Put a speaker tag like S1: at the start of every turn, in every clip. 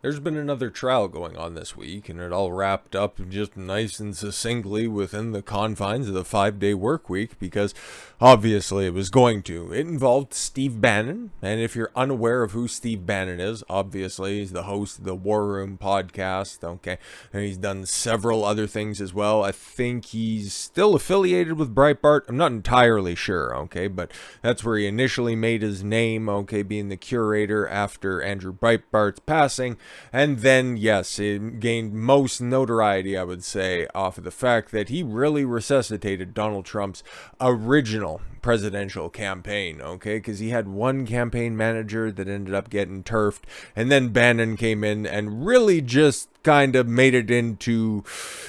S1: There's been another trial going on this week, and it all wrapped up just nice and succinctly within the confines of the 5-day work week, because obviously it was going to. It involved Steve Bannon, and if you're unaware of who Steve Bannon is, obviously he's the host of the War Room podcast, okay, and he's done several other things as well. I think he's still affiliated with Breitbart. I'm not entirely sure, okay, but that's where he initially made his name, okay, being the curator after Andrew Breitbart's passing. And then, yes, it gained most notoriety, I would say, off of the fact that he really resuscitated Donald Trump's original presidential campaign, okay, because he had one campaign manager that ended up getting turfed, and then Bannon came in and really just kind of made it into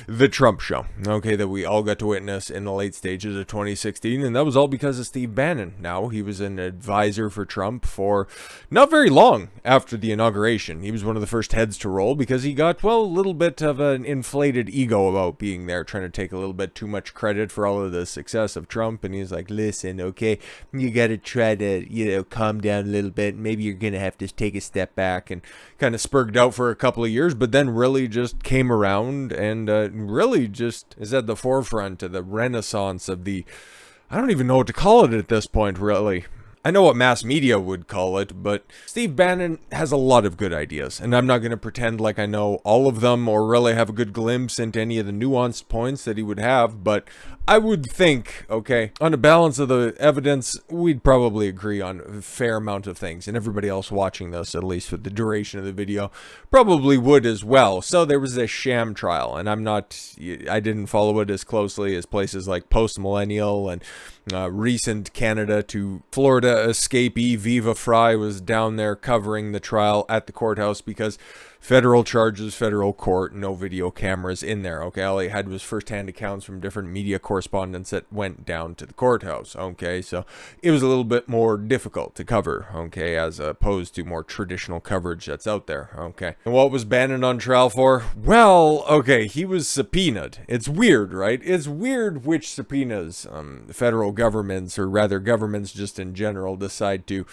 S1: the Trump show, okay, that we all got to witness in the late stages of 2016, and that was all because of Steve Bannon. Now, he was an advisor for Trump for not very long after the inauguration. He was one of the first heads to roll because he got, well, a little bit of an inflated ego about being there, trying to take a little bit too much credit for all of the success of Trump, and he's like, listen, okay, you gotta try to, calm down a little bit. Maybe you're gonna have to take a step back, and kind of spurged out for a couple of years, but then really just came around and really just is at the forefront of the renaissance of the, I don't even know what to call it at this point, really. I know what mass media would call it, but Steve Bannon has a lot of good ideas, and I'm not going to pretend like I know all of them or really have a good glimpse into any of the nuanced points that he would have, but I would think, okay, on a balance of the evidence, we'd probably agree on a fair amount of things, and everybody else watching this, at least for the duration of the video, probably would as well. So there was this Sham Trial, and I didn't follow it as closely as places like Post Millennial and recent Canada to Florida escapee Viva Fry was down there covering the trial at the courthouse because federal charges, federal court, no video cameras in there, okay? All he had was first-hand accounts from different media correspondents that went down to the courthouse, okay? So it was a little bit more difficult to cover, okay, as opposed to more traditional coverage that's out there, okay? And what was Bannon on trial for? Well, okay, he was subpoenaed. It's weird, right? It's weird which subpoenas federal governments, or rather governments just in general, decide to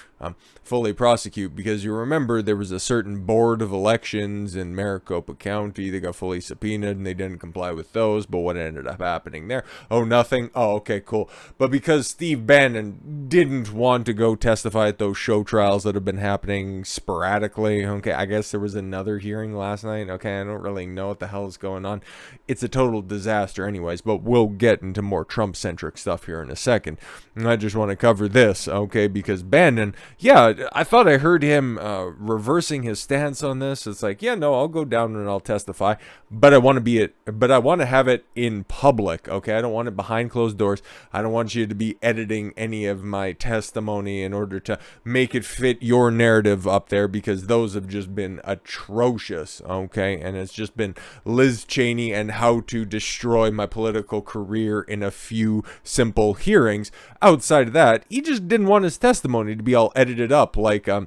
S1: fully prosecute, because you remember there was a certain board of elections in Maricopa County that got fully subpoenaed and they didn't comply with those, but what ended up happening there? Oh, nothing? Oh, okay, cool. But because Steve Bannon didn't want to go testify at those show trials that have been happening sporadically, okay, I guess there was another hearing last night, okay, I don't really know what the hell is going on. It's a total disaster anyways, but we'll get into more Trump-centric stuff here in a second. And I just want to cover this, okay, because Bannon, yeah, I thought I heard him reversing his stance on this. It's like, yeah, no, I'll go down and I'll testify, but I want to have it in public, okay? I don't want it behind closed doors. I don't want you to be editing any of my testimony in order to make it fit your narrative up there, because those have just been atrocious, okay? And it's just been Liz Cheney and how to destroy my political career in a few simple hearings. Outside of that, he just didn't want his testimony to be all edited up like, I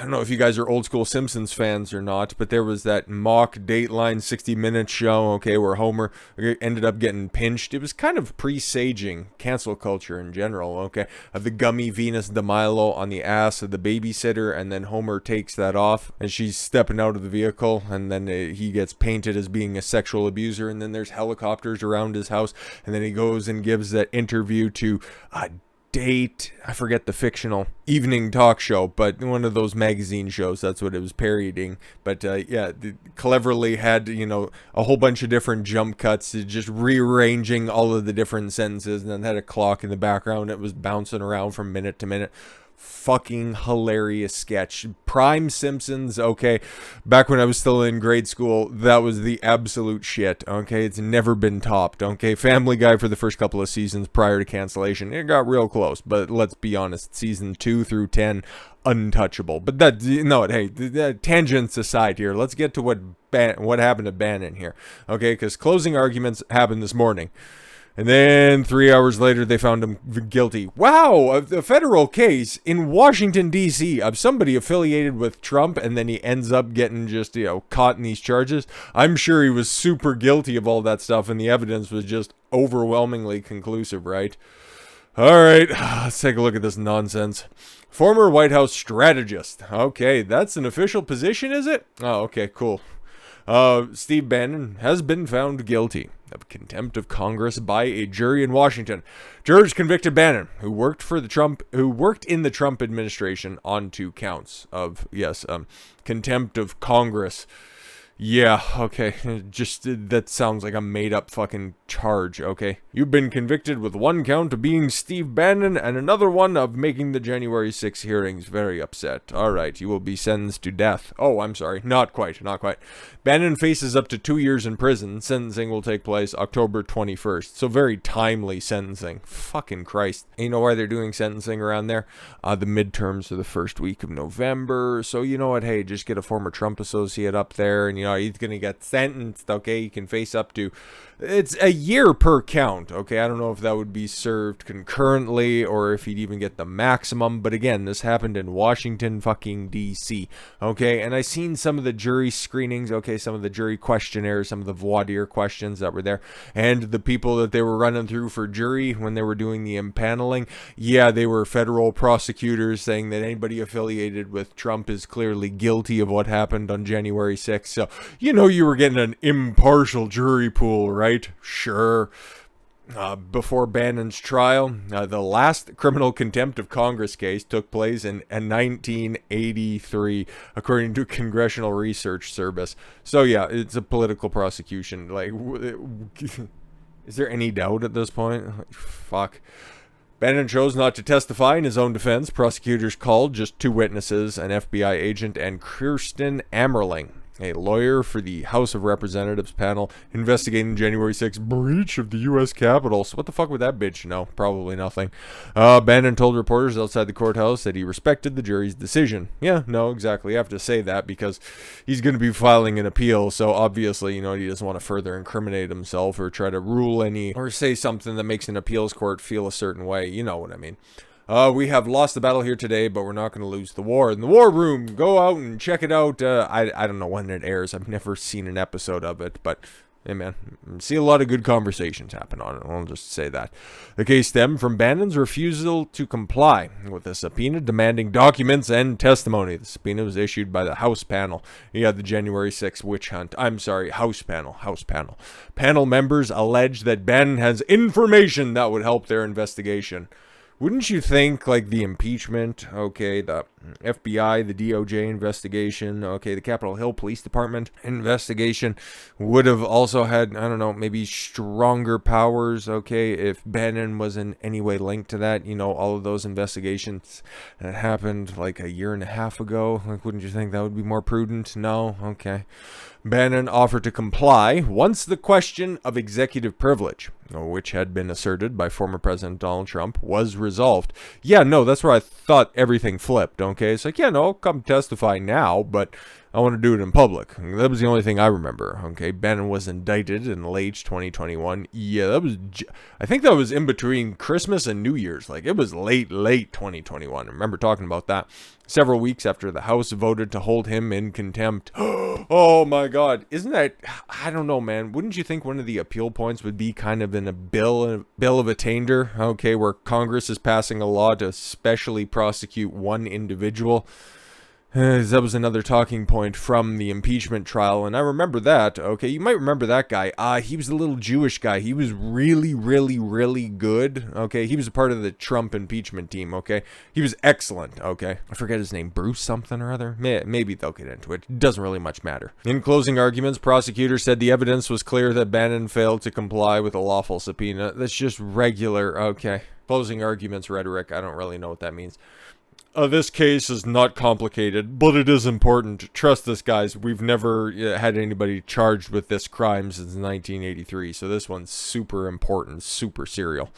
S1: don't know if you guys are old school Simpsons fans or not, but there was that mock Dateline 60-minute show, okay, where Homer ended up getting pinched. It was kind of presaging cancel culture in general, okay, of the gummy Venus de Milo on the ass of the babysitter, and then Homer takes that off, and she's stepping out of the vehicle, and then he gets painted as being a sexual abuser, and then there's helicopters around his house, and then he goes and gives that interview to I forget the fictional evening talk show, but one of those magazine shows, that's what it was parodying. But yeah, cleverly had, a whole bunch of different jump cuts, just rearranging all of the different sentences, and then had a clock in the background. It was bouncing around from minute to minute. Fucking hilarious sketch. Prime Simpsons, okay, back when I was still in grade school, that was the absolute shit, okay? It's never been topped, okay? Family Guy for the first couple of seasons prior to cancellation, it got real close, but let's be honest, season 2 through 10, untouchable. But tangents aside here, let's get to what happened to Bannon here, okay? Because closing arguments happened this morning. And then 3 hours later, they found him guilty. Wow, a federal case in Washington, D.C. of somebody affiliated with Trump, and then he ends up getting just, caught in these charges. I'm sure he was super guilty of all that stuff, and the evidence was just overwhelmingly conclusive, right? All right, let's take a look at this nonsense. Former White House strategist. Okay, that's an official position, is it? Oh, okay, cool. Steve Bannon has been found guilty of contempt of Congress by a jury in Washington. Jurors convicted Bannon, who worked in the Trump administration, on 2 counts of contempt of Congress. Yeah, okay, just, that sounds like a made-up fucking charge, okay? You've been convicted with 1 count of being Steve Bannon and another one of making the January 6 hearings very upset. Alright, you will be sentenced to death. Oh, I'm sorry, not quite. Bannon faces up to 2 years in prison. Sentencing will take place October 21st, so very timely sentencing. Fucking Christ. You know why they're doing sentencing around there? The midterms are the first week of November, so you know what, hey, just get a former Trump associate up there, and he's gonna get sentenced, okay? He can face up to, it's a year per count, okay? I don't know if that would be served concurrently or if he'd even get the maximum, but again, this happened in Washington fucking DC, okay? And I seen some of the jury screenings, okay, some of the jury questionnaires, some of the voir dire questions that were there, and the people that they were running through for jury when they were doing the impaneling, yeah, they were federal prosecutors saying that anybody affiliated with Trump is clearly guilty of what happened on January 6th, so you were getting an impartial jury pool, right? Sure. Before Bannon's trial, the last criminal contempt of Congress case took place in 1983, according to Congressional Research Service. So yeah, it's a political prosecution. Like, is there any doubt at this point? Like, fuck. Bannon chose not to testify in his own defense. Prosecutors called just 2 witnesses, an FBI agent and Kirsten Ammerling, a lawyer for the House of Representatives panel investigating January 6th breach of the U.S. Capitol. So what the fuck would that bitch know? Probably nothing. Bannon told reporters outside the courthouse that he respected the jury's decision. Yeah, no, exactly. I have to say that because he's going to be filing an appeal. So obviously, he doesn't want to further incriminate himself or try to rule or say something that makes an appeals court feel a certain way. You know what I mean. We have lost the battle here today, but we're not going to lose the war. In the War Room, go out and check it out. I don't know when it airs. I've never seen an episode of it, but hey man, I see a lot of good conversations happen on it. I'll just say that. The case stemmed from Bannon's refusal to comply with a subpoena demanding documents and testimony. The subpoena was issued by the House panel. You had the January 6th witch hunt. I'm sorry, House panel. Panel members allege that Bannon has information that would help their investigation. Wouldn't you think, like, the impeachment, okay, the FBI, the DOJ investigation, okay, the Capitol Hill Police Department investigation would have also had, I don't know, maybe stronger powers, okay, if Bannon was in any way linked to that, all of those investigations that happened, like, a year and a half ago, like, wouldn't you think that would be more prudent? No? Okay. Bannon offered to comply once the question of executive privilege, which had been asserted by former President Donald Trump, was resolved. Yeah, no, that's where I thought everything flipped, okay? It's like, yeah, no, I'll come testify now, but I want to do it in public. That was the only thing I remember, okay? Bannon was indicted in late 2021. Yeah, I think that was in between Christmas and New Year's. Like, it was late 2021. I remember talking about that. Several weeks after the House voted to hold him in contempt. Oh my God. Isn't that, I don't know, man. Wouldn't you think one of the appeal points would be kind of in a bill of attainder, okay, where Congress is passing a law to specially prosecute one individual? That was another talking point from the impeachment trial, and I remember that, okay? You might remember that guy. He was a little Jewish guy. He was really, really, really good, okay? He was a part of the Trump impeachment team, okay? He was excellent, okay? I forget his name, Bruce something or other? Maybe they'll get into it. It doesn't really much matter. In closing arguments, prosecutors said the evidence was clear that Bannon failed to comply with a lawful subpoena. That's just regular, okay? Closing arguments rhetoric, I don't really know what that means. This case is not complicated, but it is important. Trust this, guys. We've never had anybody charged with this crime since 1983, so this one's super important, super serial.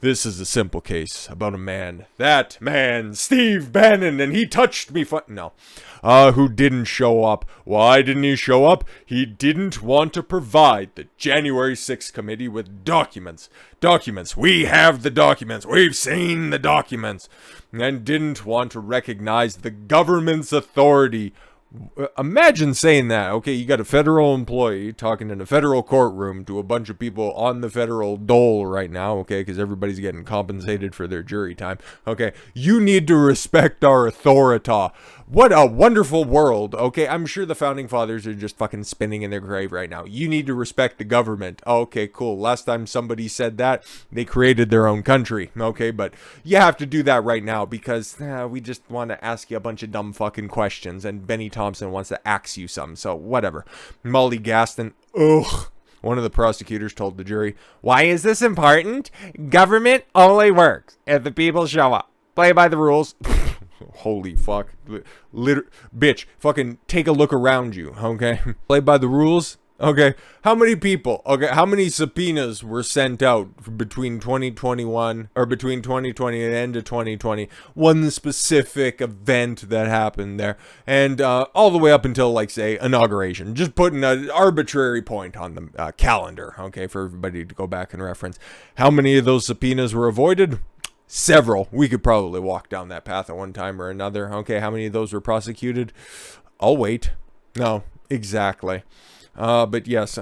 S1: This is a simple case about a man. That man, Steve Bannon, and he touched me who didn't show up. Why didn't he show up? He didn't want to provide the January 6th committee with documents. Documents. We have the documents. We've seen the documents. And didn't want to recognize the government's authority Imagine saying that. Okay, you got a federal employee talking in a federal courtroom to a bunch of people on the federal dole right now, okay, because everybody's getting compensated for their jury time. Okay, you need to respect our authority. What a wonderful world. Okay, I'm sure the founding fathers are just fucking spinning in their grave right now. You need to respect the government. Okay, cool. Last time somebody said that, they created their own country. Okay, but you have to do that right now because we just want to ask you a bunch of dumb fucking questions, and Benny Thompson wants to axe you some, so whatever. Molly Gaston, ugh. One of the prosecutors told the jury, "Why is this important? Government only works if the people show up. Play by the rules." Holy fuck. Bitch, fucking take a look around you, okay? Play by the rules. Okay, how many people, okay, how many subpoenas were sent out between 2021, or between 2020 and end of 2020, one specific event that happened there, and all the way up until, like, say, inauguration, just putting an arbitrary point on the calendar, okay, for everybody to go back and reference. How many of those subpoenas were avoided? Several. We could probably walk down that path at one time or another. Okay, how many of those were prosecuted? I'll wait. No, exactly. But yes,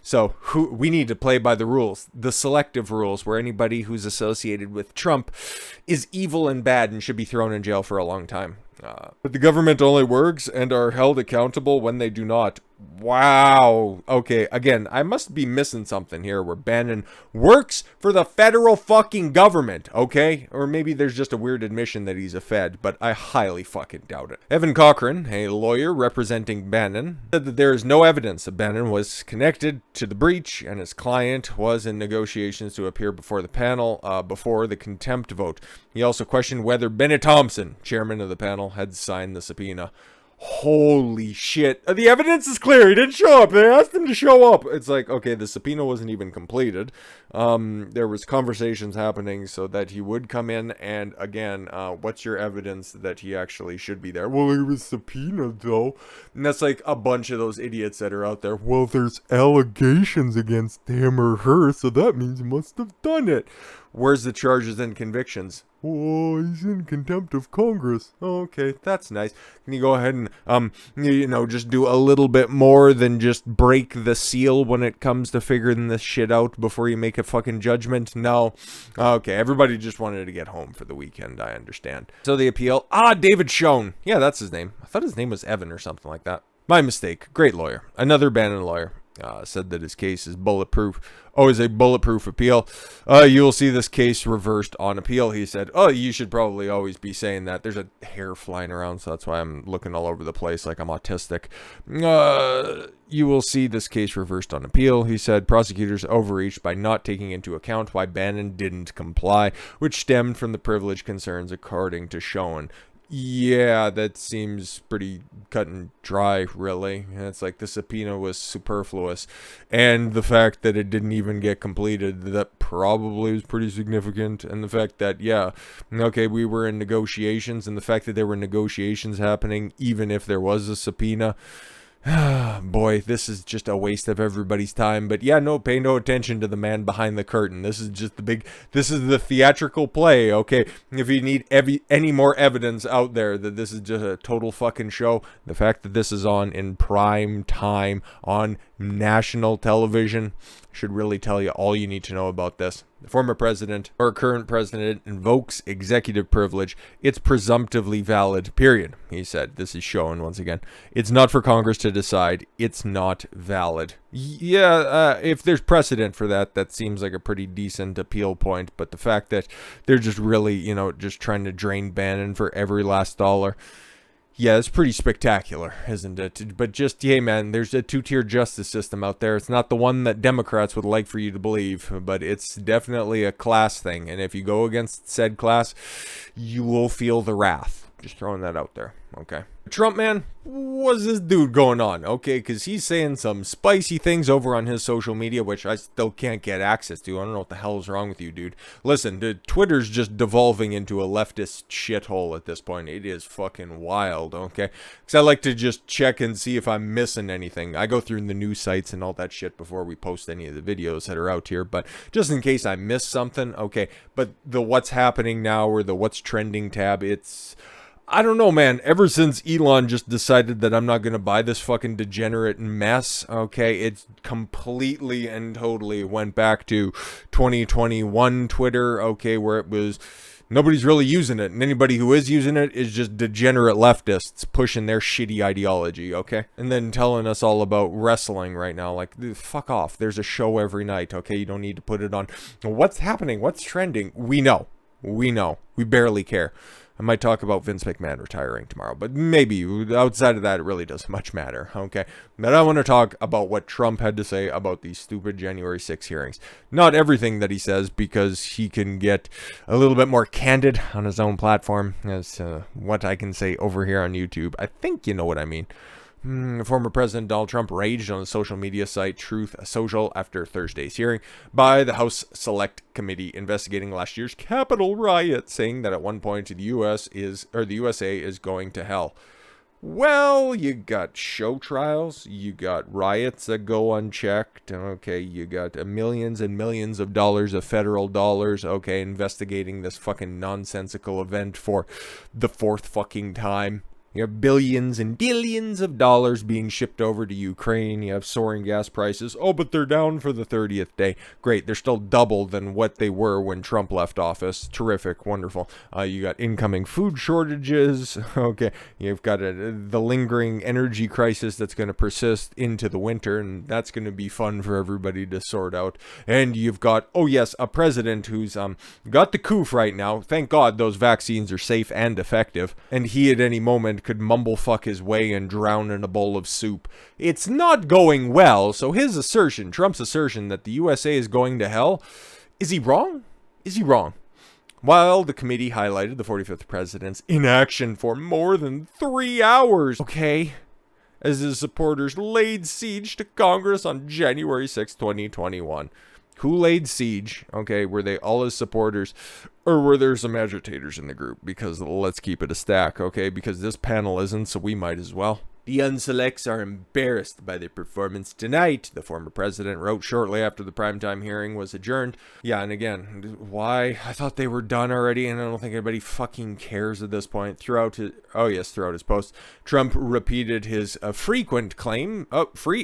S1: so we need to play by the rules, the selective rules, where anybody who's associated with Trump is evil and bad and should be thrown in jail for a long time. But the government only works and are held accountable when they do not. Wow. Okay, again, I must be missing something here where Bannon works for the federal fucking government, okay? Or maybe there's just a weird admission that he's a Fed, but I highly fucking doubt it. Evan Cochran, a lawyer representing Bannon, said that there is no evidence that Bannon was connected to the breach and his client was in negotiations to appear before the panel before the contempt vote. He also questioned whether Benny Thompson, chairman of the panel, had signed the subpoena. Holy shit. The evidence is clear. He didn't show up. They asked him to show up. It's like, okay, the subpoena wasn't even completed. There was conversations happening so that he would come in. And again, what's your evidence that he actually should be there? Well, he was subpoenaed, though. And that's like a bunch of those idiots that are out there. Well, there's allegations against him or her, so that means he must have done it. Where's the charges and convictions? Oh, he's in contempt of Congress. Oh, okay, that's nice. Can you go ahead and, just do a little bit more than just break the seal when it comes to figuring this shit out before you make a fucking judgment? No. Okay, everybody just wanted to get home for the weekend, I understand. So the appeal. David Schoen. Yeah, that's his name. I thought his name was Evan or something like that. My mistake. Great lawyer. Another Bannon lawyer. Said that his case is bulletproof. Always a bulletproof appeal. You will see this case reversed on appeal, he said. Oh, you should probably always be saying that. There's a hair flying around, so that's why I'm looking all over the place like I'm autistic. You will see this case reversed on appeal, he said. Prosecutors overreached by not taking into account why Bannon didn't comply, which stemmed from the privilege concerns, according to Schoen. Yeah, that seems pretty cut and dry, really. It's like the subpoena was superfluous. And the fact that it didn't even get completed, that probably was pretty significant. And the fact that, we were in negotiations, and the fact that there were negotiations happening, even if there was a subpoena. Boy, this is just a waste of everybody's time. But pay no attention to the man behind the curtain. This is just this is the theatrical play, okay? If you need any more evidence out there that this is just a total fucking show, the fact that this is on in prime time on national television should really tell you all you need to know about this. The former president or current president invokes executive privilege. It's presumptively valid, period, he said. This is shown once again. It's not for Congress to decide. It's not valid. If there's precedent for that, that seems like a pretty decent appeal point. But the fact that they're just really, just trying to drain Bannon for every last dollar. Yeah, it's pretty spectacular, isn't it? But just, hey man, there's a two-tier justice system out there. It's not the one that Democrats would like for you to believe, but it's definitely a class thing. And if you go against said class, you will feel the wrath. Just throwing that out there, okay? Trump, man, what's this dude going on? Okay, because he's saying some spicy things over on his social media, which I still can't get access to. I don't know what the hell is wrong with you, dude. Listen, Twitter's just devolving into a leftist shithole at this point. It is fucking wild, okay? Because I like to just check and see if I'm missing anything. I go through the news sites and all that shit before we post any of the videos that are out here, but just in case I miss something, okay. But the what's happening now or the what's trending tab, it's... I don't know, man. Ever since Elon just decided that I'm not going to buy this fucking degenerate mess, okay, it completely and totally went back to 2021 Twitter, okay, where it was nobody's really using it, and anybody who is using it is just degenerate leftists pushing their shitty ideology, okay? And then telling us all about wrestling right now, like, fuck off. There's a show every night, okay? You don't need to put it on. What's happening? What's trending? We know. We know. We barely care. I might talk about Vince McMahon retiring tomorrow, but maybe outside of that, it really doesn't much matter, okay? But I want to talk about what Trump had to say about these stupid January 6 hearings. Not everything that he says, because he can get a little bit more candid on his own platform, as what I can say over here on YouTube. I think you know what I mean. Former President Donald Trump raged on the social media site Truth Social after Thursday's hearing by the House Select Committee investigating last year's Capitol riot, saying that at one point the USA is going to hell. Well, you got show trials, you got riots that go unchecked, okay, you got millions and millions of dollars of federal dollars, okay, investigating this fucking nonsensical event for the fourth fucking time. You have billions and billions of dollars being shipped over to Ukraine. You have soaring gas prices. Oh, but they're down for the 30th day. Great. They're still double than what they were when Trump left office. Terrific. Wonderful. You got incoming food shortages. Okay. You've got the lingering energy crisis that's going to persist into the winter, and that's going to be fun for everybody to sort out. And you've got, oh yes, a president who's got the coof right now. Thank God those vaccines are safe and effective. And he at any moment could mumblefuck his way and drown in a bowl of soup. It's not going well, so his assertion, Trump's assertion that the USA is going to hell, is he wrong? Is he wrong? While the committee highlighted the 45th president's inaction for more than 3 hours, okay, as his supporters laid siege to Congress on January 6, 2021. Who laid siege? Okay, were they all his supporters, or were there some agitators in the group? Because let's keep it a stack, okay? Because this panel isn't, so we might as well. The unselects are embarrassed by their performance tonight, the former president wrote shortly after the primetime hearing was adjourned. Yeah, and again, why? I thought they were done already, and I don't think anybody fucking cares at this point. Throughout his post, Trump repeated his frequent claim.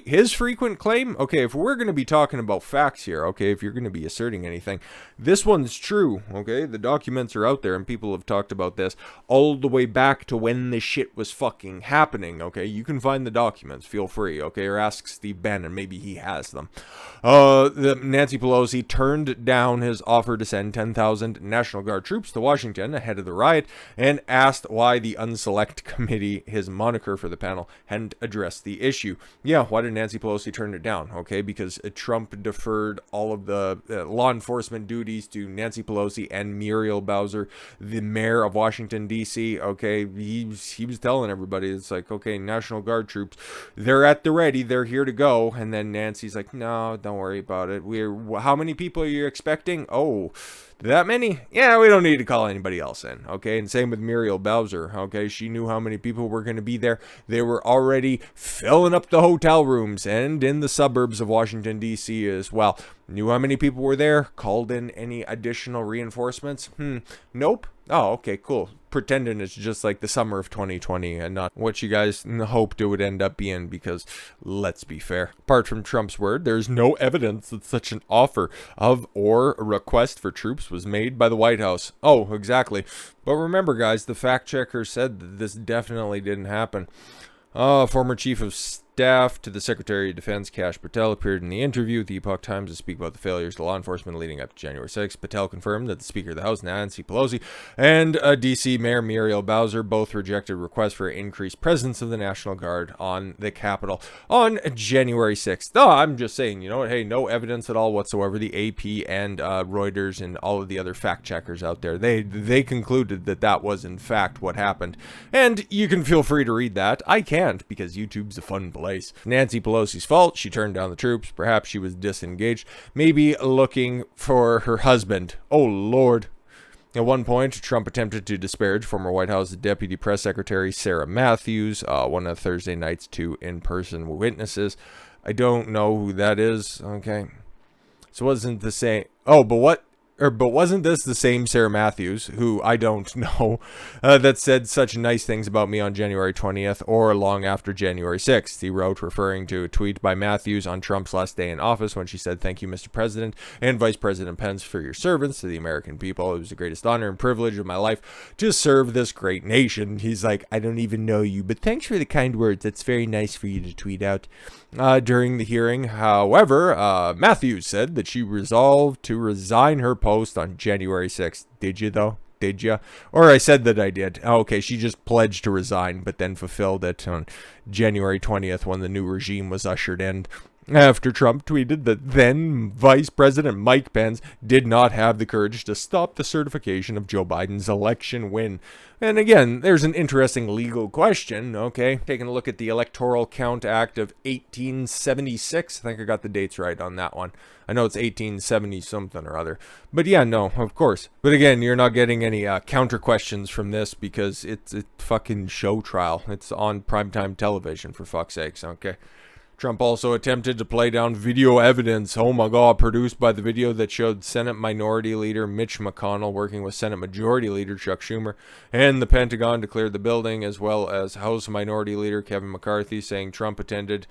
S1: His frequent claim? Okay, if we're going to be talking about facts here, okay, if you're going to be asserting anything, this one's true, okay? The documents are out there, and people have talked about this all the way back to when this shit was fucking happening, okay? You can find the documents, feel free, okay? Or ask Steve Bannon, maybe he has them. Nancy Pelosi turned down his offer to send 10,000 National Guard troops to Washington ahead of the riot and asked why the Unselect Committee, his moniker for the panel, hadn't addressed the issue. Yeah, why did Nancy Pelosi turn it down? Okay, because Trump deferred all of the law enforcement duties to Nancy Pelosi and Muriel Bowser, the mayor of Washington, D.C., okay? He was telling everybody, it's like, okay, National Guard troops, they're at the ready, they're here to go. And then Nancy's like, no, don't worry about it. How many people are you expecting? Oh, that many? Yeah, we don't need to call anybody else in, okay? And same with Muriel Bowser, okay? She knew how many people were going to be there. They were already filling up the hotel rooms and in the suburbs of Washington, D.C. as well. Knew how many people were there. Called in any additional reinforcements? Nope. Oh, okay, cool. Pretending it's just like the summer of 2020 and not what you guys hoped it would end up being, because let's be fair. Apart from Trump's word, there's no evidence that such an offer of or a request for troops was made by the White House. Oh, exactly. But remember, guys, the fact checker said that this definitely didn't happen. Former Chief of Staff to the Secretary of Defense, Kash Patel, appeared in the interview with the Epoch Times to speak about the failures of law enforcement leading up to January 6th. Patel confirmed that the Speaker of the House, Nancy Pelosi, and D.C. Mayor Muriel Bowser both rejected requests for increased presence of the National Guard on the Capitol on January 6th. Oh, I'm just saying, you know what? Hey, no evidence at all whatsoever. The AP and Reuters and all of the other fact checkers out there, they concluded that that was in fact what happened. And you can feel free to read that. I can't, because YouTube's a fun place. Nancy Pelosi's fault. She turned down the troops. Perhaps she was disengaged. Maybe looking for her husband. Oh, Lord. At one point, Trump attempted to disparage former White House Deputy Press Secretary Sarah Matthews, one of Thursday night's two in-person witnesses. I don't know who that is. Okay. So wasn't the same. Oh, but what? But wasn't this the same Sarah Matthews, who I don't know, that said such nice things about me on January 20th or long after January 6th? He wrote, referring to a tweet by Matthews on Trump's last day in office when she said, "Thank you, Mr. President and Vice President Pence, for your service to the American people. It was the greatest honor and privilege of my life to serve this great nation." He's like, "I don't even know you, but thanks for the kind words. That's very nice for you to tweet out." During the hearing, however, Matthews said that she resolved to resign her post on January 6th. Did you, though? Did you? Or I said that I did. Oh, okay, she just pledged to resign, but then fulfilled it on January 20th when the new regime was ushered in. After Trump tweeted that then Vice President Mike Pence did not have the courage to stop the certification of Joe Biden's election win. And again, there's an interesting legal question, okay? Taking a look at the Electoral Count Act of 1876. I think I got the dates right on that one. I know it's 1870 something or other. But yeah, no, of course. But again, you're not getting any counter questions from this because it's a fucking show trial. It's on primetime television, for fuck's sakes, okay? Trump also attempted to play down video evidence, oh my god, produced by the video that showed Senate Minority Leader Mitch McConnell working with Senate Majority Leader Chuck Schumer and the Pentagon to clear the building, as well as House Minority Leader Kevin McCarthy saying Trump admitted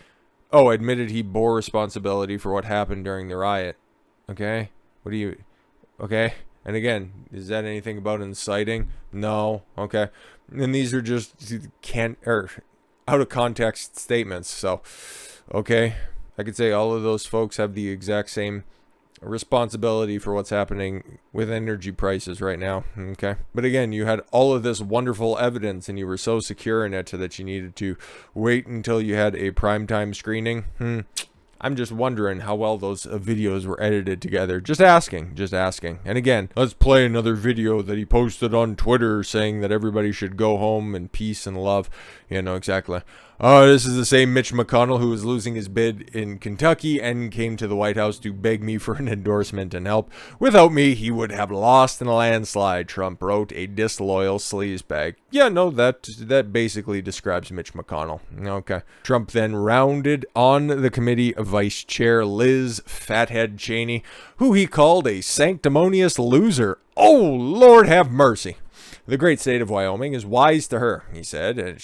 S1: he bore responsibility for what happened during the riot. Okay? Okay? And again, is that anything about inciting? No. Okay. And these are just out of context statements, so... Okay, I could say all of those folks have the exact same responsibility for what's happening with energy prices right now, okay? But again, you had all of this wonderful evidence and you were so secure in it that you needed to wait until you had a primetime screening. I'm just wondering how well those videos were edited together. Just asking. And again, let's play another video that he posted on Twitter saying that everybody should go home in peace and love. Yeah, no, exactly. This is the same Mitch McConnell who was losing his bid in Kentucky and came to the White House to beg me for an endorsement and help. Without me, he would have lost in a landslide, Trump wrote, a disloyal sleazebag. Yeah, no, that basically describes Mitch McConnell. Okay. Trump then rounded on the committee Vice Chair Liz Fathead Cheney, who he called a sanctimonious loser. Oh, Lord have mercy. The great state of Wyoming is wise to her, he said, and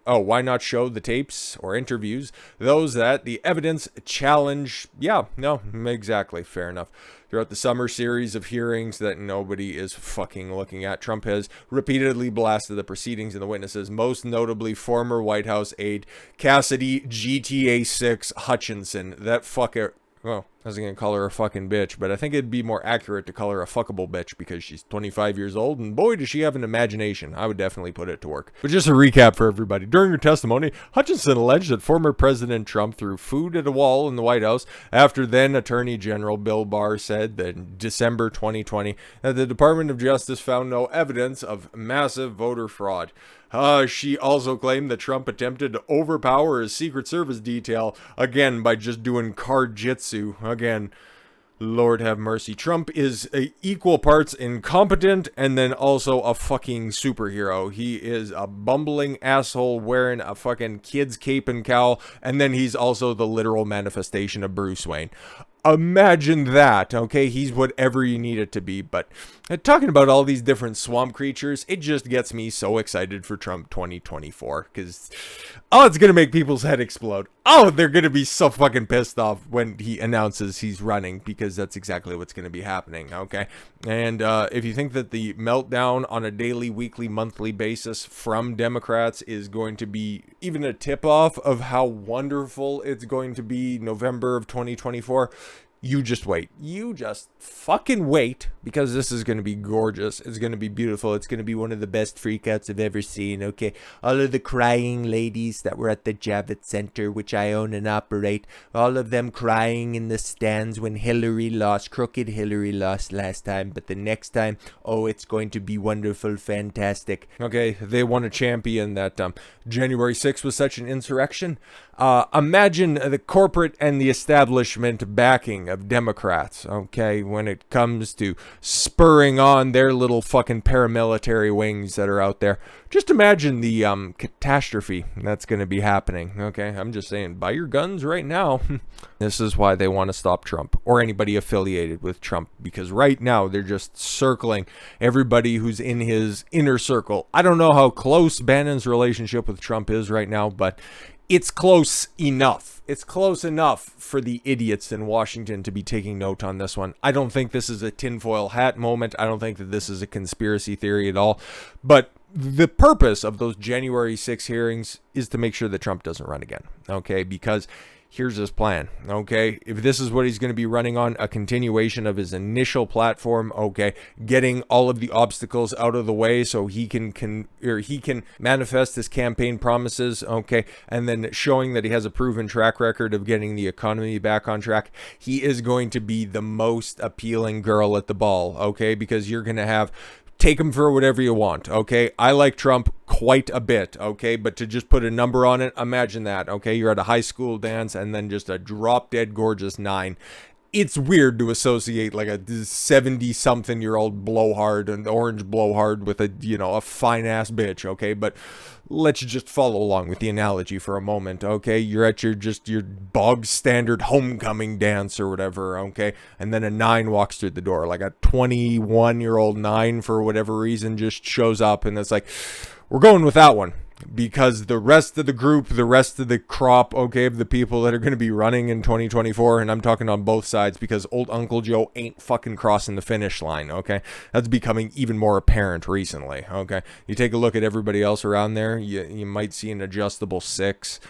S1: why not show the tapes or interviews, those that the evidence challenge? Yeah, no, exactly, fair enough. Throughout the summer series of hearings that nobody is fucking looking at, Trump has repeatedly blasted the proceedings and the witnesses, most notably former White House aide Cassidy GTA 6 Hutchinson. That fucker. Well, I was going to call her a fucking bitch, but I think it'd be more accurate to call her a fuckable bitch because she's 25 years old, and boy, does she have an imagination. I would definitely put it to work. But just a recap for everybody. During her testimony, Hutchinson alleged that former President Trump threw food at a wall in the White House after then Attorney General Bill Barr said that in December 2020 that the Department of Justice found no evidence of massive voter fraud. She also claimed that Trump attempted to overpower his Secret Service detail, again, by just doing card jitsu. Again, Lord have mercy. Trump is equal parts incompetent and then also a fucking superhero. He is a bumbling asshole wearing a fucking kid's cape and cowl, and then he's also the literal manifestation of Bruce Wayne. Imagine that, okay? He's whatever you need it to be, but talking about all these different swamp creatures, it just gets me so excited for Trump 2024, because, it's going to make people's head explode. They're going to be so fucking pissed off when he announces he's running, because that's exactly what's going to be happening, okay? And if you think that the meltdown on a daily, weekly, monthly basis from Democrats is going to be even a tip-off of how wonderful it's going to be November of 2024, you just wait. You just fucking wait, because this is going to be gorgeous. It's going to be beautiful. It's going to be one of the best freakouts I've ever seen, okay? All of the crying ladies that were at the Javits Center, which I own and operate, all of them crying in the stands when Hillary lost. Crooked Hillary lost last time, but the next time, it's going to be wonderful, fantastic. Okay, they want to champion that January 6th was such an insurrection. Imagine the corporate and the establishment backing of Democrats, okay, when it comes to spurring on their little fucking paramilitary wings that are out there. Just imagine the catastrophe that's going to be happening, okay? I'm just saying, buy your guns right now. This is why they want to stop Trump or anybody affiliated with Trump, because right now they're just circling everybody who's in his inner circle. I don't know how close Bannon's relationship with Trump is right now, but it's close enough. It's close enough for the idiots in Washington to be taking note on this one. I don't think this is a tinfoil hat moment. I don't think that this is a conspiracy theory at all. But the purpose of those January 6 hearings is to make sure that Trump doesn't run again, okay? Because here's his plan, okay? If this is what he's going to be running on, a continuation of his initial platform, okay, getting all of the obstacles out of the way so he can manifest his campaign promises, okay, and then showing that he has a proven track record of getting the economy back on track, he is going to be the most appealing girl at the ball, okay? Because you're going to have take him for whatever you want, okay? I like Trump quite a bit, okay? But to just put a number on it, imagine that, okay? You're at a high school dance and then just a drop-dead gorgeous 9. It's weird to associate like a 70-something-year-old blowhard, an orange blowhard with a, a fine-ass bitch, okay? But let's just follow along with the analogy for a moment, okay? You're at your bog-standard homecoming dance or whatever, okay? And then a 9 walks through the door, like a 21-year-old 9 for whatever reason just shows up, and it's like, we're going with that one. Because the rest of the group, the rest of the crop, okay, of the people that are going to be running in 2024, and I'm talking on both sides because old Uncle Joe ain't fucking crossing the finish line, okay? That's becoming even more apparent recently, okay? You take a look at everybody else around there, you might see an adjustable 6.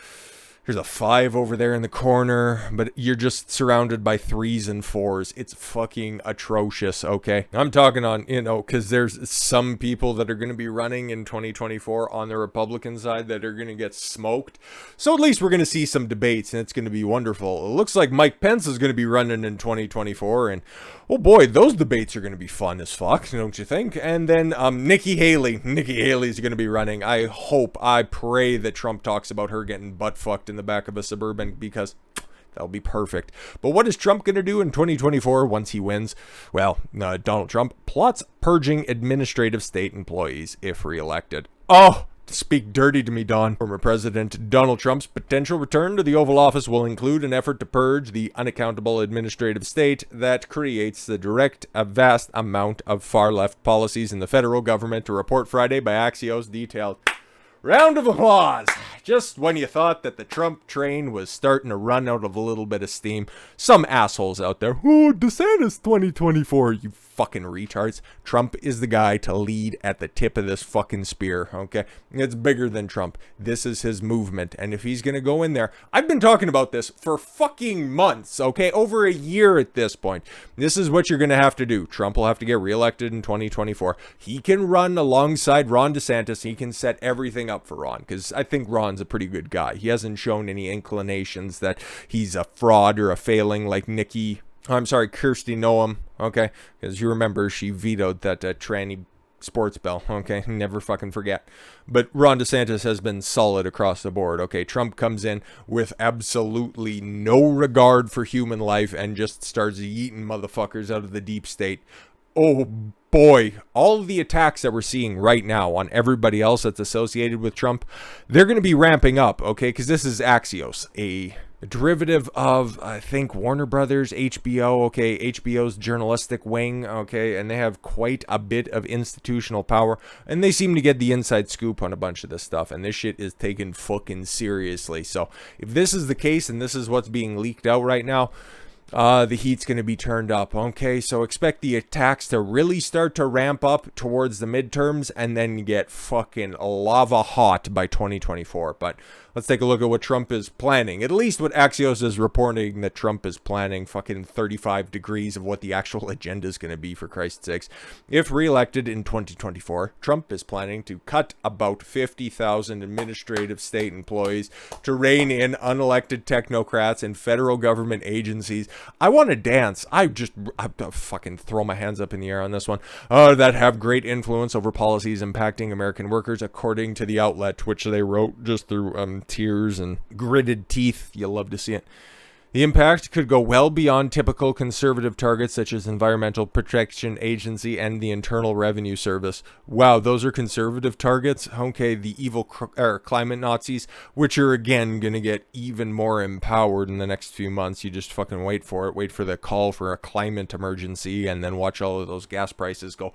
S1: There's a 5 over there in the corner, but you're just surrounded by 3s and 4s. It's fucking atrocious, okay? I'm talking on, because there's some people that are going to be running in 2024 on the Republican side that are going to get smoked. So at least we're going to see some debates, and it's going to be wonderful. It looks like Mike Pence is going to be running in 2024, and oh boy, those debates are going to be fun as fuck, don't you think? And then Nikki Haley's going to be running. I pray that Trump talks about her getting butt fucked in the back of a Suburban, because that'll be perfect. But what is Trump going to do in 2024 once he wins? Well, Donald Trump plots purging administrative state employees if reelected. Oh, speak dirty to me, Don. Former President Donald Trump's potential return to the Oval Office will include an effort to purge the unaccountable administrative state that creates a vast amount of far-left policies in the federal government, a report Friday by Axios detailed. Round of applause. Just when you thought that the Trump train was starting to run out of a little bit of steam, some assholes out there, oh, DeSantis 2024, you fucking retards. Trump is the guy to lead at the tip of this fucking spear, okay? It's bigger than Trump. This is his movement, and if he's gonna go in there, I've been talking about this for fucking months, okay? Over a year at this point. This is what you're gonna have to do. Trump will have to get reelected in 2024. He can run alongside Ron DeSantis. He can set everything up for Ron, because I think Ron's a pretty good guy. He hasn't shown any inclinations that he's a fraud or a failing like Kirsty Noem, okay? Because you remember she vetoed that tranny sports bill, okay? Never fucking forget. But Ron DeSantis has been solid across the board, okay? Trump comes in with absolutely no regard for human life and just starts yeeting motherfuckers out of the deep state. Oh boy, all of the attacks that we're seeing right now on everybody else that's associated with Trump, they're going to be ramping up, okay? Because this is Axios, a derivative of, I think, Warner Brothers, HBO, okay, HBO's journalistic wing, okay, and they have quite a bit of institutional power, and they seem to get the inside scoop on a bunch of this stuff, and this shit is taken fucking seriously. So if this is the case, and this is what's being leaked out right now, the heat's going to be turned up, okay? So expect the attacks to really start to ramp up towards the midterms and then get fucking lava hot by 2024. But let's take a look at what Trump is planning. At least what Axios is reporting that Trump is planning, fucking 35 degrees of what the actual agenda is going to be, for Christ's sakes. If reelected in 2024, Trump is planning to cut about 50,000 administrative state employees to rein in unelected technocrats and federal government agencies. I want to dance. I fucking throw my hands up in the air on this one. That have great influence over policies impacting American workers, according to the outlet, which they wrote just through tears and gritted teeth. You love to see it. The impact could go well beyond typical conservative targets such as Environmental Protection Agency and the Internal Revenue Service. Wow, those are conservative targets? Okay, the evil climate Nazis, which are again going to get even more empowered in the next few months. You just fucking wait for it. Wait for the call for a climate emergency and then watch all of those gas prices go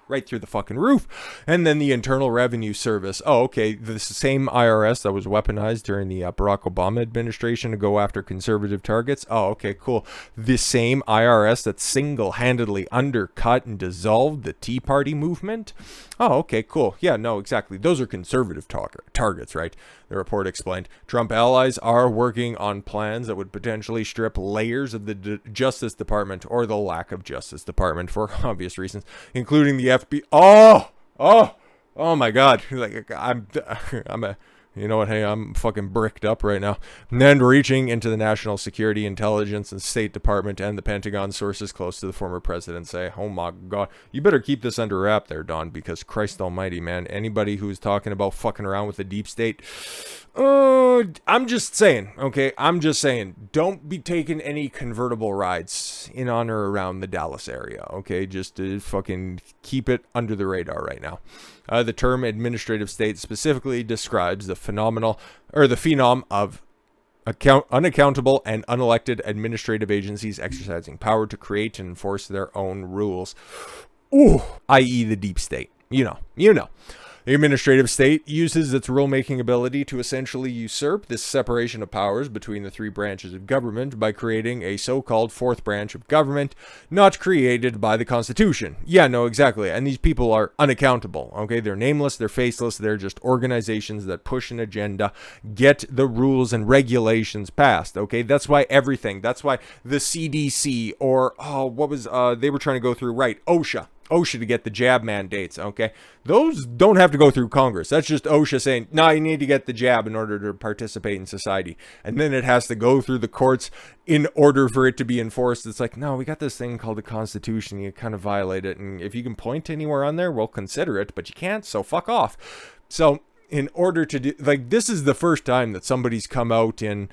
S1: right through the fucking roof. And then the Internal Revenue Service. Oh, okay, the same IRS that was weaponized during the Barack Obama administration to go after conservative targets. Oh, okay, cool. The same IRS that single-handedly undercut and dissolved the Tea Party movement. Oh, okay, cool. Yeah, no, exactly. Those are conservative targets, right? The report explained. Trump allies are working on plans that would potentially strip layers of the Justice Department, or the lack of Justice Department for obvious reasons, including the FBI. Oh my God! Like I'm you know what? Hey, I'm fucking bricked up right now. And then reaching into the National Security, Intelligence, and State Department and the Pentagon, sources close to the former president say, oh my God, you better keep this under wrap there, Don, because Christ almighty, man, anybody who's talking about fucking around with the deep state, I'm just saying, okay? I'm just saying, don't be taking any convertible rides in on or around the Dallas area, okay? Just fucking keep it under the radar right now. The term administrative state specifically describes the phenom of unaccountable and unelected administrative agencies exercising power to create and enforce their own rules. Ooh, i.e. the deep state. You know. The administrative state uses its rulemaking ability to essentially usurp this separation of powers between the three branches of government by creating a so-called fourth branch of government not created by the Constitution. Yeah, no, exactly. And these people are unaccountable, okay? They're nameless, they're faceless, they're just organizations that push an agenda, get the rules and regulations passed, okay? That's why the CDC or, they were trying to go through, right, OSHA to get the jab mandates, okay? Those don't have to go through Congress. That's just OSHA saying, no, you need to get the jab in order to participate in society. And then it has to go through the courts in order for it to be enforced. It's like, no, we got this thing called the Constitution. You kind of violate it. And if you can point anywhere on there, we'll consider it. But you can't, so fuck off. So in order to do, like, this is the first time that somebody's come out in,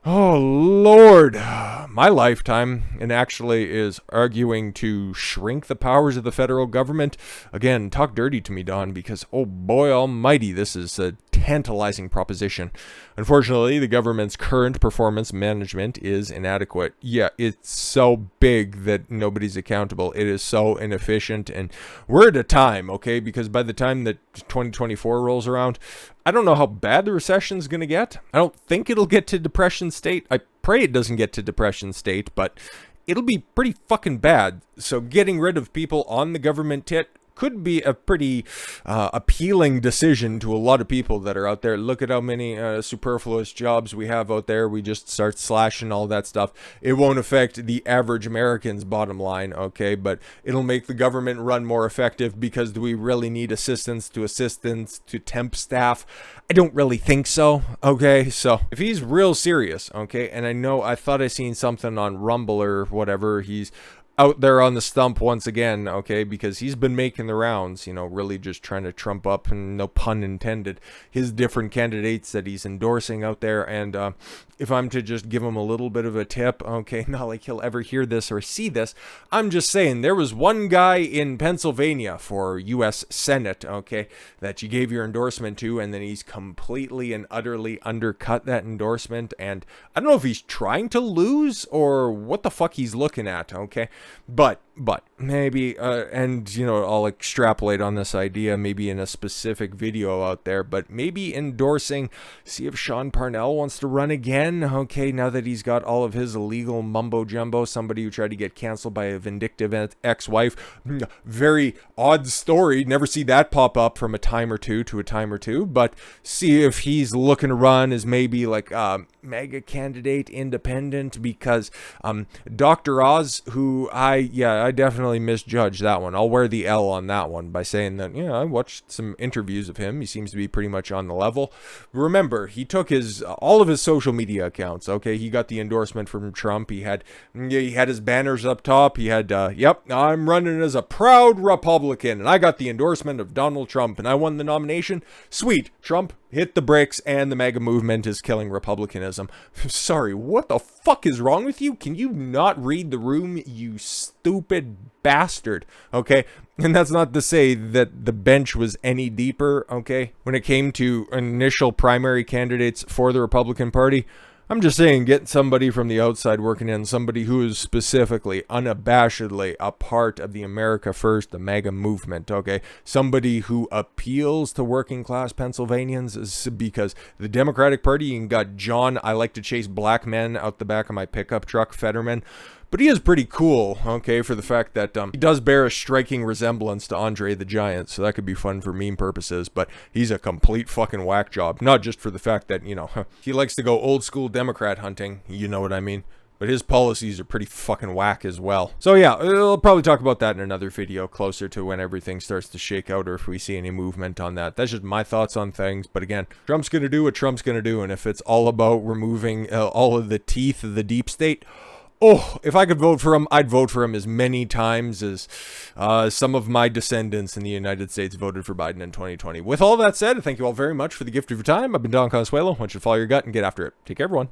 S1: oh, Lord, my lifetime, and actually is arguing to shrink the powers of the federal government. Again, talk dirty to me, Don, because, oh boy almighty, this is a tantalizing proposition. Unfortunately, the government's current performance management is inadequate. Yeah, it's so big that nobody's accountable. It is so inefficient, and we're at a time, okay, because by the time that 2024 rolls around, I don't know how bad the recession's going to get. I don't think it'll get to depression state. I pray it doesn't get to depression state, but it'll be pretty fucking bad. So getting rid of people on the government tit could be a pretty appealing decision to a lot of people that are out there. Look at how many superfluous jobs we have out there. We just start slashing all that stuff. It won't affect the average American's bottom line, okay? But it'll make the government run more effective, because do we really need assistants to temp staff? I don't really think so, okay? So if he's real serious, okay, and I thought I seen something on Rumble or whatever, he's out there on the stump once again, okay, because he's been making the rounds, really just trying to trump up, and no pun intended, his different candidates that he's endorsing out there. And if I'm to just give him a little bit of a tip, okay, not like he'll ever hear this or see this, I'm just saying, there was one guy in Pennsylvania for U.S. Senate, okay, that you gave your endorsement to, and then he's completely and utterly undercut that endorsement. And I don't know if he's trying to lose or what the fuck he's looking at, okay? But maybe, and I'll extrapolate on this idea maybe in a specific video out there, but maybe endorsing, see if Sean Parnell wants to run again, okay, now that he's got all of his illegal mumbo jumbo, somebody who tried to get canceled by a vindictive ex-wife. Very odd story, never see that pop up from a time or two to a time or two, but see if he's looking to run as maybe like mega candidate independent, because Dr. Oz, who I definitely misjudged that one. I'll wear the L on that one by saying that, I watched some interviews of him. He seems to be pretty much on the level. Remember, he took all of his social media accounts, okay? He got the endorsement from Trump. He had his banners up top. He had, yep, I'm running as a proud Republican, and I got the endorsement of Donald Trump, and I won the nomination. Sweet, Trump, hit the bricks, and the MAGA movement is killing republicanism. Sorry, what the fuck is wrong with you? Can you not read the room, you stupid bastard? Okay, and that's not to say that the bench was any deeper, okay, when it came to initial primary candidates for the Republican Party. I'm just saying, get somebody from the outside working in, somebody who is specifically, unabashedly a part of the America First, the MAGA movement, okay? Somebody who appeals to working class Pennsylvanians, is because the Democratic Party, you got John, I like to chase black men out the back of my pickup truck, Fetterman. But he is pretty cool, okay, for the fact that he does bear a striking resemblance to Andre the Giant, so that could be fun for meme purposes, but he's a complete fucking whack job. Not just for the fact that, you know, he likes to go old school Democrat hunting, you know what I mean? But his policies are pretty fucking whack as well. So yeah, we'll probably talk about that in another video closer to when everything starts to shake out, or if we see any movement on that. That's just my thoughts on things. But again, Trump's going to do what Trump's going to do, and if it's all about removing all of the teeth of the deep state, oh, if I could vote for him, I'd vote for him as many times as some of my descendants in the United States voted for Biden in 2020. With all that said, thank you all very much for the gift of your time. I've been Don Consuelo. I want you to follow your gut and get after it. Take care, everyone.